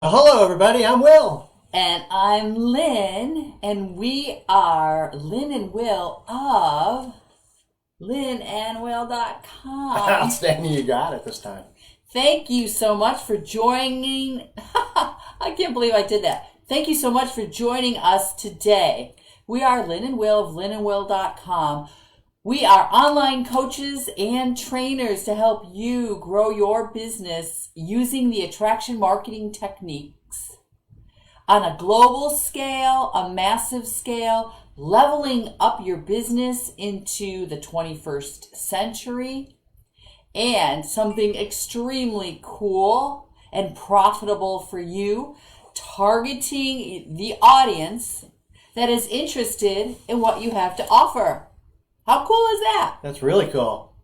Hello, everybody. I'm Will. And I'm Lynn, and we are Lynn and Will of lynnandwill.com. Outstanding, you got it this time. Thank you so much for joining. I can't believe I did that. Thank you so much for joining us today. We are Lynn and Will of lynnandwill.com. We are online coaches and trainers to help you grow your business using the attraction marketing techniques on a global scale, a massive scale, leveling up your business into the 21st century, and something extremely cool and profitable for you, targeting the audience that is interested in what you have to offer. How cool is that? That's really cool.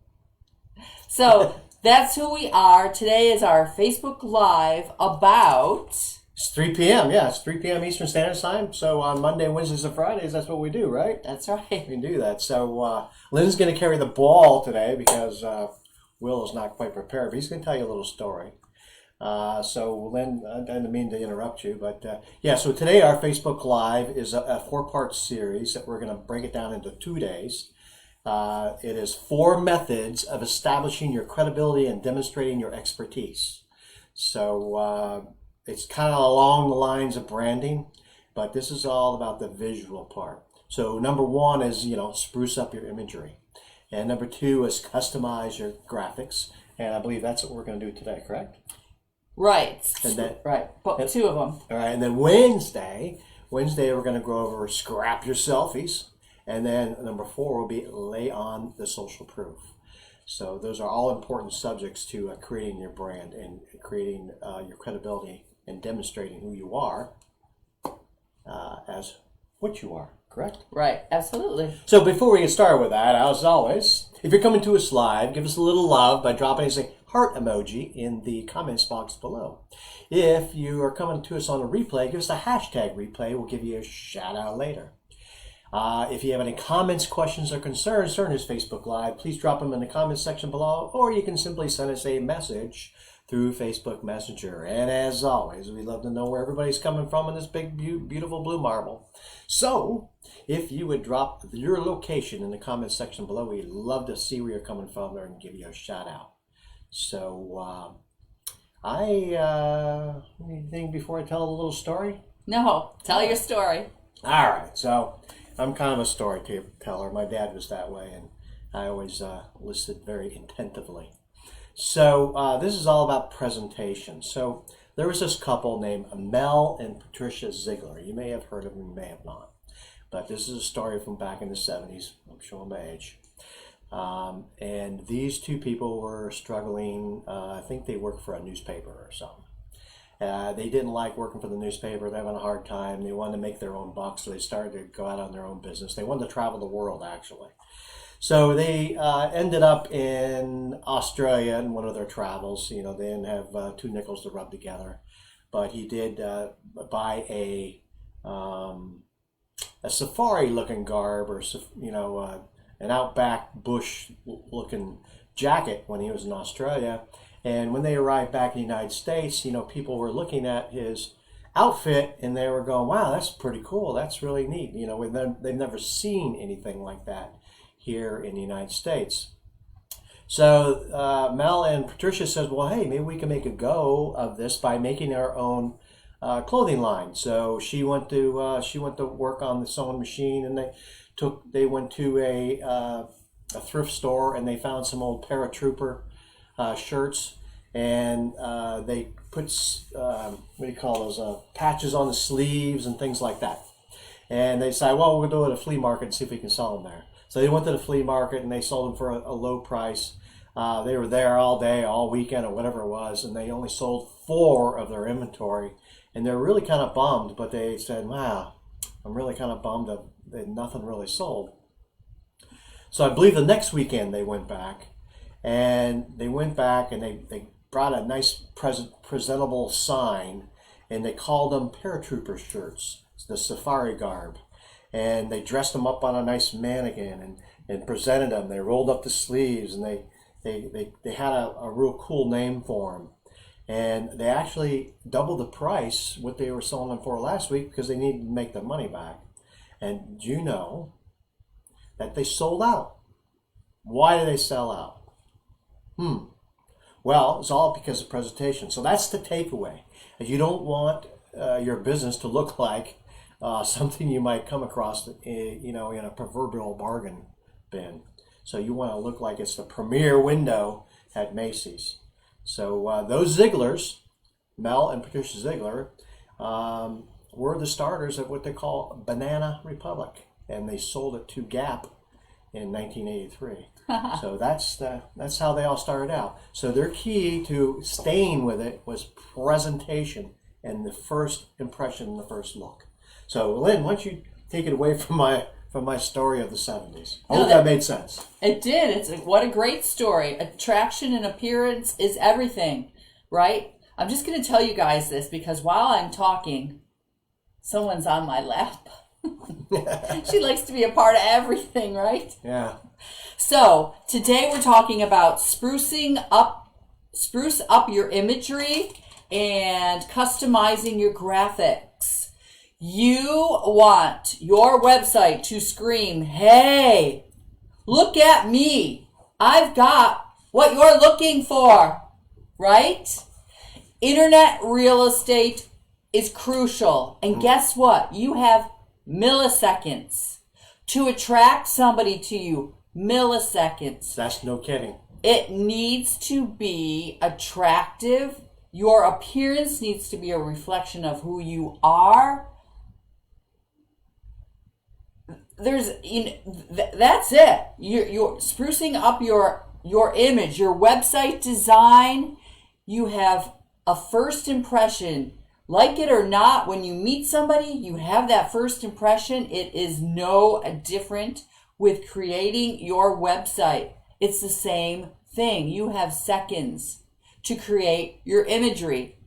So that's who we are. Today is our Facebook Live about... It's 3 p.m. Yeah, it's 3 p.m. Eastern Standard Time. So on Monday, Wednesdays, and Fridays, that's what we do, right? That's right. We can do that. So Lynn's going to carry the ball today because Will is not quite prepared. But he's going to tell you a little story. So Lynn, I didn't mean to interrupt you, but so today our Facebook Live is a four-part series that we're going to break it down into 2 days. It is 4 methods of establishing your credibility and demonstrating your expertise. So it's kind of along the lines of branding, but this is all about the visual part. So number 1 is, spruce up your imagery. And number 2 is customize your graphics. And I believe that's what we're going to do today, correct? Right. Right. But 2 of them. All right. And then Wednesday we're going to go over scrap your selfies. And then number 4 will be lay on the social proof. So those are all important subjects to creating your brand and creating your credibility and demonstrating who you are as what you are, correct? Right, absolutely. So before we get started with that, as always, if you're coming to us live, give us a little love by dropping a heart emoji in the comments box below. If you are coming to us on a replay, give us a hashtag replay. We'll give you a shout out later. If you have any comments, questions, or concerns during this Facebook Live, please drop them in the comments section below, or you can simply send us a message through Facebook Messenger. And as always, we'd love to know where everybody's coming from in this big, beautiful blue marble. So, if you would drop your location in the comments section below, we'd love to see where you're coming from there and give you a shout out. So, anything before I tell a little story? No, tell your story. All right, so I'm kind of a storyteller. My dad was that way, and I always listened very attentively. So this is all about presentation. So there was this couple named Mel and Patricia Ziegler. You may have heard of them, you may have not. But this is a story from back in the 70s. I'm showing my age. And these 2 people were struggling. I think they worked for a newspaper or something. They didn't like working for the newspaper. They were having a hard time. They wanted to make their own bucks, so they started to go out on their own business. They wanted to travel the world, actually. So they ended up in Australia in one of their travels. They didn't have 2 nickels to rub together, but he did buy a safari-looking garb, or an outback bush-looking jacket when he was in Australia. And when they arrived back in the United States, people were looking at his outfit and they were going, "Wow, that's pretty cool. That's really neat." They've never seen anything like that here in the United States. So Mel and Patricia says, "Well, hey, maybe we can make a go of this by making our own clothing line." So she went to work on the sewing machine, and they went to a thrift store and they found some old paratrooper shirts, and they put patches on the sleeves and things like that. And they decided, well, we'll go to a flea market and see if we can sell them there. So they went to the flea market and they sold them for a low price. They were there all day, all weekend, or whatever it was, and they only sold 4 of their inventory. And they're really kind of bummed, but they said, "Wow, I'm really kind of bummed that nothing really sold." So I believe the next weekend they went back, and they brought a nice presentable sign, and they called them paratrooper shirts, the safari garb. And they dressed them up on a nice mannequin and presented them. They rolled up the sleeves, and they had a real cool name for them. And they actually doubled the price what they were selling them for last week because they needed to make their money back. And do you know that they sold out? Why did they sell out? Well, it's all because of presentation. So that's the takeaway. You don't want your business to look like something you might come across, in a proverbial bargain bin. So you want to look like it's the premier window at Macy's. So those Zigglers, Mel and Patricia Ziegler, were the starters of what they call Banana Republic, and they sold it to Gap in 1983. So that's how they all started out. So their key to staying with it was presentation and the first impression, the first look. So Lynn, why don't you take it away from my story of the 70s? I hope that made sense. It did. What a great story. Attraction and appearance is everything, right? I'm just going to tell you guys this because while I'm talking, someone's on my lap. She likes to be a part of everything, right? Yeah. So today we're talking about spruce up your imagery and customizing your graphics. You want your website to scream, hey, look at me. I've got what you're looking for, right? Internet real estate is crucial. And guess what? You have milliseconds to attract somebody to you. Milliseconds. That's no kidding. It needs to be attractive. Your appearance needs to be a reflection of who you are. That's it. You're sprucing up your image, your website design. You have a first impression. Like it or not, when you meet somebody, you have that first impression. It is no different with creating your website. It's the same thing. You have seconds to create your imagery.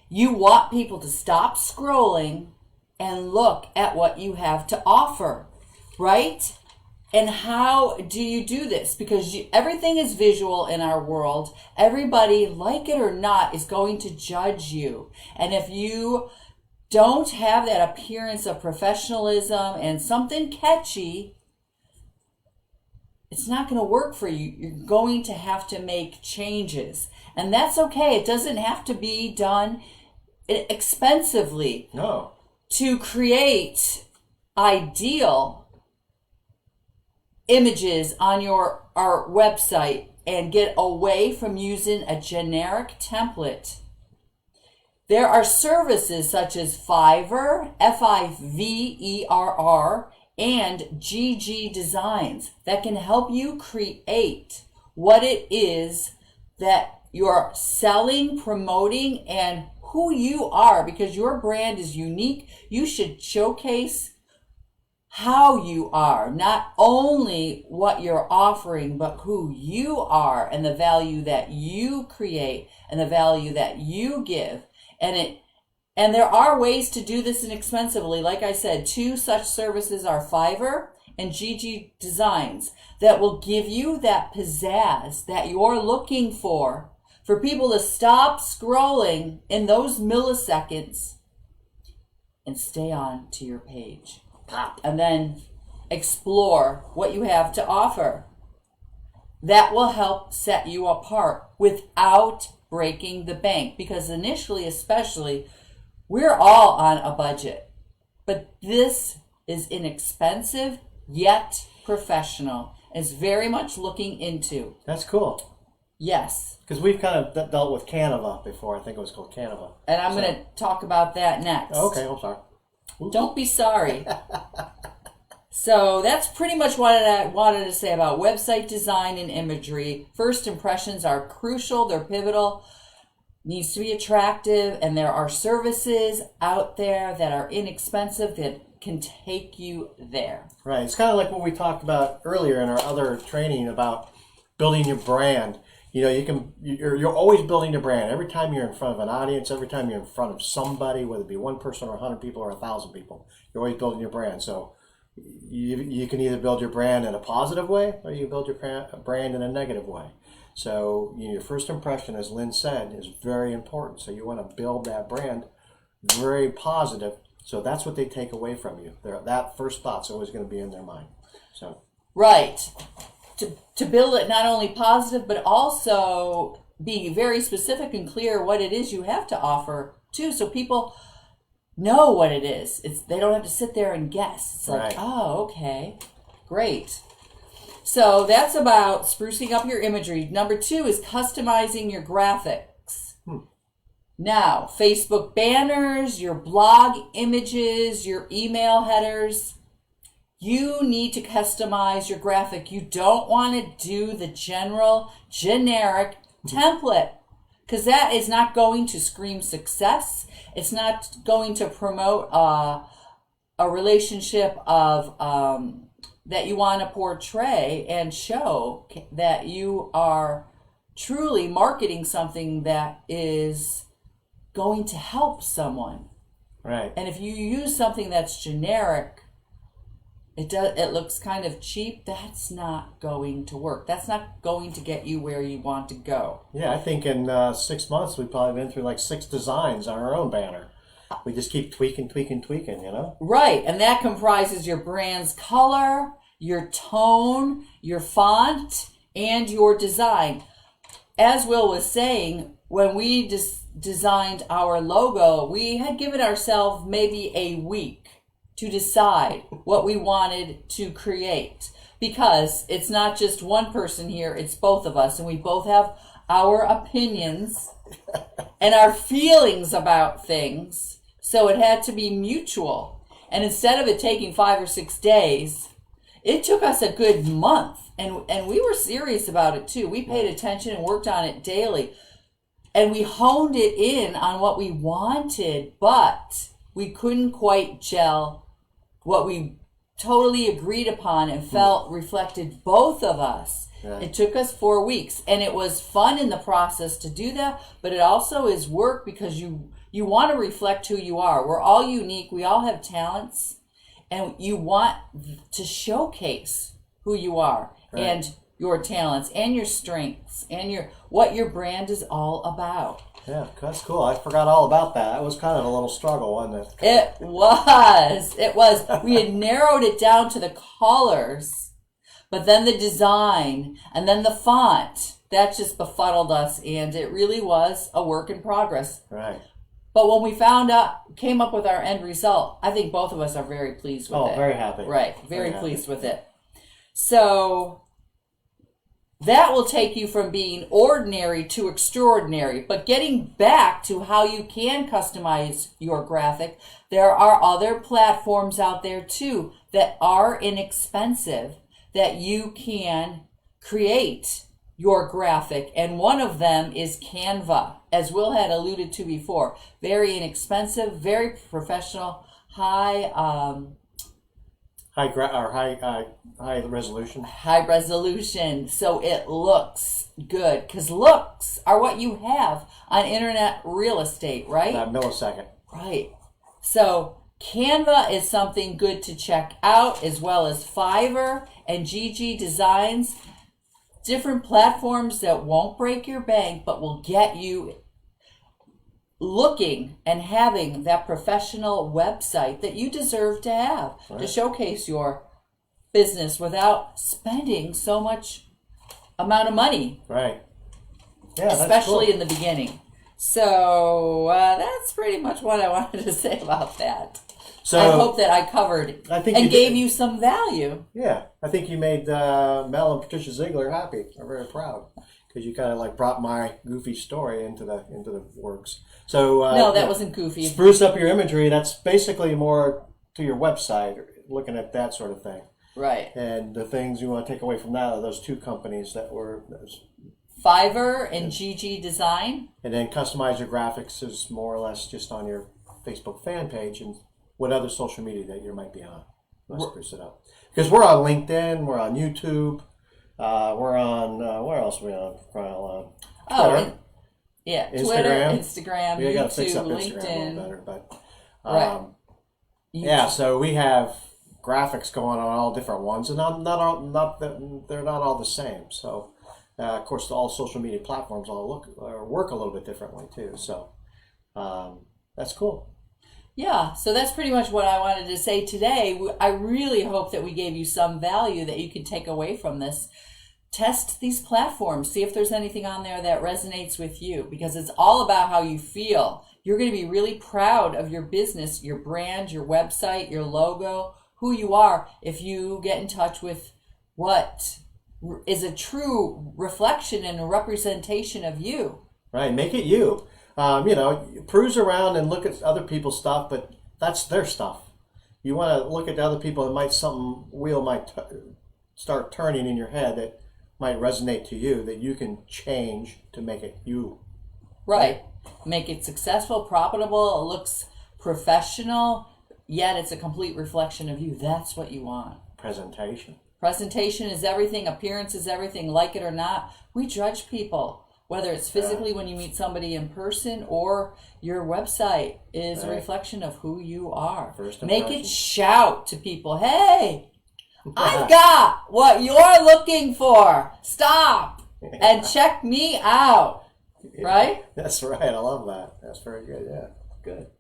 You want people to stop scrolling and look at what you have to offer, right? And how do you do this? Because everything is visual in our world. Everybody, like it or not, is going to judge you. And if you don't have that appearance of professionalism and something catchy, it's not going to work for you. You're going to have to make changes. And that's okay. It doesn't have to be done expensively. No. To create ideal images on our website and get away from using a generic template, there are services such as Fiverr, Fiverr, and GG Designs that can help you create what it is that you're selling, promoting, and who you are, because your brand is unique. You should showcase how you are, not only what you're offering, but who you are and the value that you create and the value that you give. And there are ways to do this inexpensively. Like I said, 2 such services are Fiverr and GG Designs that will give you that pizzazz that you're looking for people to stop scrolling in those milliseconds and stay on to your page. And then explore what you have to offer. That will help set you apart without breaking the bank. Because initially, especially, we're all on a budget. But this is inexpensive, yet professional. It's very much looking into. That's cool. Yes. Because we've kind of dealt with Canva before. I think it was called Canva. And I'm going to talk about that next. Okay, I'm sorry. Oops. Don't be sorry. So that's pretty much what I wanted to say about website design and imagery. First impressions are crucial. They're pivotal. Needs to be attractive. And there are services out there that are inexpensive that can take you there. Right. It's kind of like what we talked about earlier in our other training about building your brand. You know, you're always building your brand. Every time you're in front of an audience, every time you're in front of somebody, whether it be one person or 100 people or 1,000 people, you're always building your brand. So you can either build your brand in a positive way or you build your brand in a negative way. So your first impression, as Lynn said, is very important. So you want to build that brand very positive. So that's what they take away from you. That first thought's always going to be in their mind. So right. To build it not only positive, but also be very specific and clear what it is you have to offer too, so people know what it is. They don't have to sit there and guess. It's like, right. Oh, okay, great. So that's about sprucing up your imagery. Number 2 is customizing your graphics. Now, Facebook banners, your blog images, your email headers, you need to customize your graphic. You don't want to do the generic template, because that is not going to scream success. It's not going to promote a relationship of that you want to portray and show that you are truly marketing something that is going to help someone. Right. And if you use something that's generic, it looks kind of cheap. That's not going to work. That's not going to get you where you want to go. Yeah, I think in 6 months we've probably been through like 6 designs on our own banner. We just keep tweaking, Right, and that comprises your brand's color, your tone, your font, and your design. As Will was saying, when we designed our logo, we had given ourselves maybe a week to decide what we wanted to create, because it's not just one person here, it's both of us, and we both have our opinions and our feelings about things, so it had to be mutual. And instead of it taking 5 or 6 days, it took us a good month, and we were serious about it too. We paid attention and worked on it daily, and we honed it in on what we wanted, but we couldn't quite gel what we totally agreed upon and felt reflected both of us. Yeah. It took us 4 weeks, and it was fun in the process to do that, but it also is work, because you want to reflect who you are. We're all unique. We all have talents, and you want to showcase who you are, right, and your talents and your strengths and what your brand is all about. Yeah, that's cool. I forgot all about that. That was kind of a little struggle, wasn't it? It was. We had narrowed it down to the colors, but then the design and then the font, that just befuddled us, and it really was a work in progress. Right. But when we came up with our end result, I think both of us are very pleased with it. Oh, very happy. Right, very pleased with it. So that will take you from being ordinary to extraordinary. But getting back to how you can customize your graphic, there are other platforms out there too that are inexpensive that you can create your graphic. And one of them is Canva, as Will had alluded to before. Very inexpensive, very professional, high resolution. High resolution, so it looks good, because looks are what you have on internet real estate, right? That millisecond. Right. So Canva is something good to check out, as well as Fiverr and GG Designs. Different platforms that won't break your bank, but will get you looking and having that professional website that you deserve to have, right, to showcase your business without spending so much amount of money. Right. Yeah, especially that's cool. In the beginning. So that's pretty much what I wanted to say about that. So I hope that I covered and gave you some value. Yeah, I think you made Mel and Patricia Ziegler happy. I'm very proud, because you kind of like brought my goofy story into the works. So no, that wasn't goofy. Spruce up your imagery. That's basically more to your website, looking at that sort of thing. Right. And the things you want to take away from that are those 2 companies that were Fiverr and GG Design. And then customize your graphics is more or less just on your Facebook fan page and what other social media that you might be on. Let's spruce it up. Because we're on LinkedIn, we're on YouTube, we're on, where else are we on? Twitter. Yeah, Instagram. Twitter, Instagram, we gotta YouTube, fix up Instagram LinkedIn. a little better, but Right. yeah. So we have graphics going on all different ones, and they're not all the same. So Of course, all social media platforms all look or work a little bit differently too. So that's cool. Yeah, so that's pretty much what I wanted to say today. I really hope that we gave you some value that you can take away from this. Test these platforms. See if there's anything on there that resonates with you, because it's all about how you feel. You're going to be really proud of your business, your brand, your website, your logo, who you are, if you get in touch with what is a true reflection and a representation of you. Right, make it you. Cruise around and look at other people's stuff, but that's their stuff. You want to look at other people, some wheel might start turning in your head that might resonate to you, that you can change to make it you. Right. Make it successful, profitable, it looks professional, yet it's a complete reflection of you. That's what you want. Presentation. Presentation is everything. Appearance is everything. Like it or not, we judge people. Whether it's physically when you meet somebody in person, or your website is a reflection of who you are. Make it shout to people, hey, I've got what you're looking for. Stop and check me out. Right? That's right. I love that. That's very good. Yeah. Good.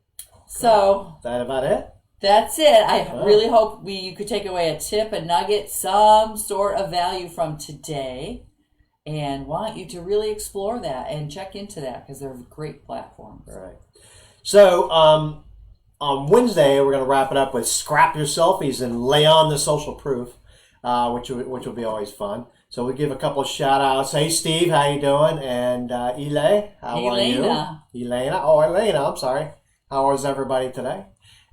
So is that about it? That's it. I really hope you could take away a tip, a nugget, some sort of value from today. And want you to really explore that and check into that, because they're great platforms. All right. So on Wednesday, we're going to wrap it up with scrap your selfies and lay on the social proof, which will be always fun. So we give a couple of shout outs. Hey Steve, how you doing? And Elena, how are you? Elena, I'm sorry. How is everybody today?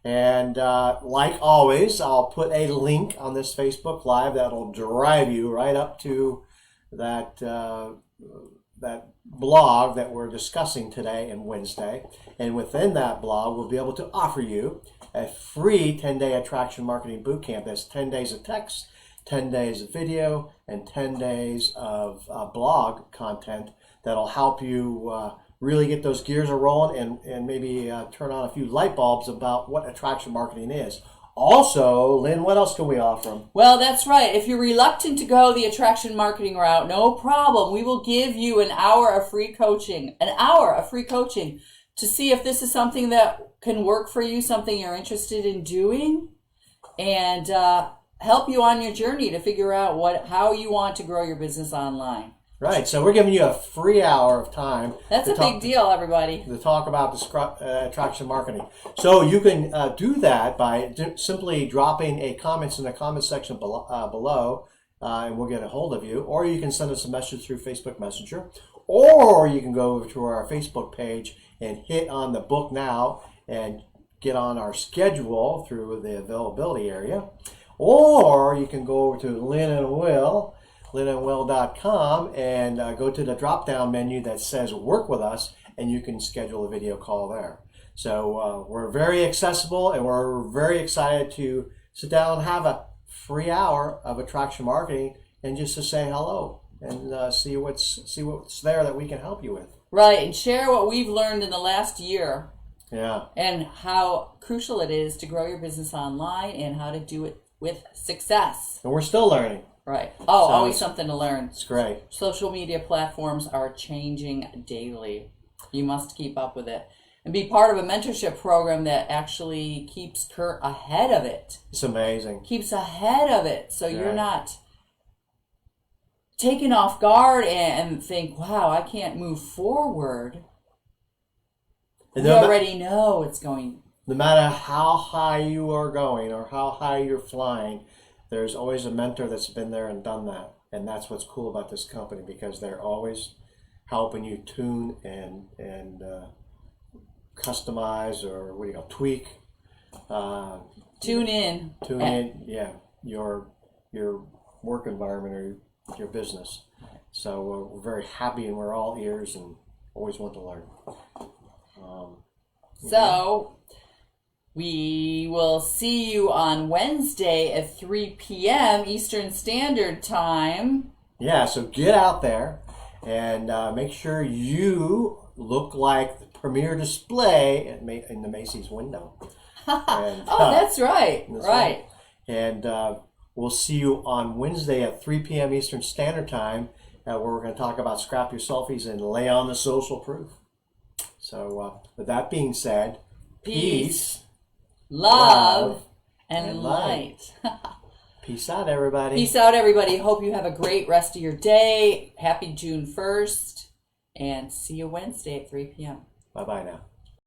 And like always, I'll put a link on this Facebook Live that'll drive you right up to that blog that we're discussing today and Wednesday. And within that blog, we'll be able to offer you a free 10-day attraction marketing bootcamp. That's 10 days of text, 10 days of video, and 10 days of blog content that'll help you really get those gears a rolling and maybe turn on a few light bulbs about what attraction marketing is. Also, Lynn, what else can we offer them? Well, that's right. If you're reluctant to go the attraction marketing route, no problem. We will give you an hour of free coaching to see if this is something that can work for you, something you're interested in doing, and help you on your journey to figure out how you want to grow your business online. Right, so we're giving you a free hour of time. That's a big deal, everybody. To talk about the attraction marketing. So you can do that by simply dropping a comments in the comment section below, and we'll get a hold of you. Or you can send us a message through Facebook Messenger. Or you can go over to our Facebook page and hit on the book now and get on our schedule through the availability area. Or you can go over to lynnandwill.com and go to the drop-down menu that says Work With Us, and you can schedule a video call there. So we're very accessible, and we're very excited to sit down and have a free hour of attraction marketing and just to say hello and see what's there that we can help you with. Right, and share what we've learned in the last year. Yeah. And how crucial it is to grow your business online and how to do it with success. And we're still learning. Right. Oh, so always something to learn. It's great. Social media platforms are changing daily. You must keep up with it. And be part of a mentorship program that actually keeps Kurt ahead of it. It's amazing. Keeps ahead of it. So you're not taken off guard and think, wow, I can't move forward. And you already know it's going. No matter how high you are going or how high you're flying, there's always a mentor that's been there and done that. And that's what's cool about this company, because they're always helping you tune and customize, or tweak. Tune in, yeah, your work environment or your business. So we're very happy, and we're all ears and always want to learn. So we will see you on Wednesday at 3 p.m. Eastern Standard Time. Yeah, so get out there and make sure you look like the premier display in the Macy's window. And, that's right. Right. And we'll see you on Wednesday at 3 p.m. Eastern Standard Time. where we're going to talk about scrap your selfies and lay on the social proof. So, with that being said, peace, love, and light. Peace out, everybody. Peace out, everybody. Hope you have a great rest of your day. Happy June 1st. And see you Wednesday at 3 p.m. Bye-bye now.